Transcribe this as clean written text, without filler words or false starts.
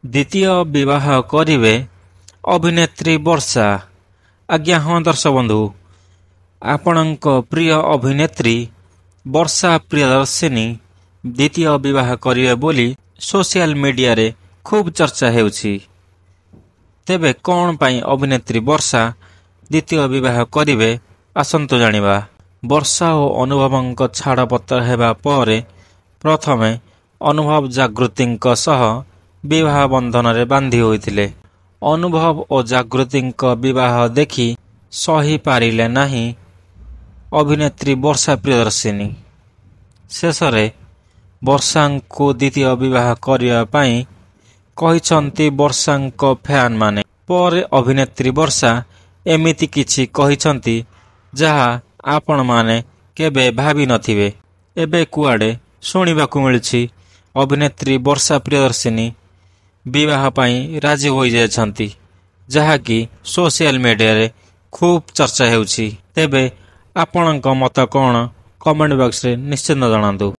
ଦ୍ୱିତୀୟ ବିବାହ କରିବେ ଅଭିନେତ୍ରୀ ବର୍ଷା। ଆଜ୍ଞା ହଁ ଦର୍ଶକ ବନ୍ଧୁ, ଆପଣଙ୍କ ପ୍ରିୟ ଅଭିନେତ୍ରୀ ବର୍ଷା ପ୍ରିୟଦର୍ଶିନୀ ଦ୍ୱିତୀୟ ବିବାହ କରିବେ ବୋଲି ସୋସିଆଲ ମିଡ଼ିଆରେ ଖୁବ୍ ଚର୍ଚ୍ଚା ହେଉଛି। ତେବେ କ'ଣ ପାଇଁ ଅଭିନେତ୍ରୀ ବର୍ଷା ଦ୍ୱିତୀୟ ବିବାହ କରିବେ, ଆସନ୍ତୁ ଜାଣିବା। ବର୍ଷା ଓ ଅନୁଭବଙ୍କ ଛାଡ଼ପତ୍ର ହେବା ପରେ ପ୍ରଥମେ ଅନୁଭବ ଜାଗୃତିଙ୍କ ସହ ବିବାହ ବନ୍ଧନରେ ବାନ୍ଧି ହୋଇଥିଲେ। ଅନୁଭବ ଓ ଜାଗୃତିଙ୍କ ବିବାହ ଦେଖି ସହି ପାରିଲେ ନାହିଁ ଅଭିନେତ୍ରୀ ବର୍ଷା ପ୍ରିୟଦର୍ଶିନୀ। ଶେଷରେ ବର୍ଷାଙ୍କୁ ଦ୍ୱିତୀୟ ବିବାହ କରିବା ପାଇଁ କହିଛନ୍ତି ବର୍ଷାଙ୍କ ଫ୍ୟାନ୍ମାନେ। ପରେ ଅଭିନେତ୍ରୀ ବର୍ଷା ଏମିତି କିଛି କହିଛନ୍ତି ଯାହା ଆପଣମାନେ କେବେ ଭାବିନଥିବେ। ଏବେ କୁଆଡ଼େ ଶୁଣିବାକୁ ମିଳୁଛି ଅଭିନେତ୍ରୀ ବର୍ଷା ପ୍ରିୟଦର୍ଶିନୀ ବିବାହ ପାଇଁ ରାଜି ହୋଇଯାଇଛନ୍ତି, ଯାହାକି ସୋସିଆଲ ମିଡ଼ିଆରେ ଖୁବ୍ ଚର୍ଚ୍ଚା ହେଉଛି। ତେବେ ଆପଣଙ୍କ ମତ କ'ଣ? କମେଣ୍ଟ ବକ୍ସରେ ନିଶ୍ଚିନ୍ତ ଜଣାନ୍ତୁ।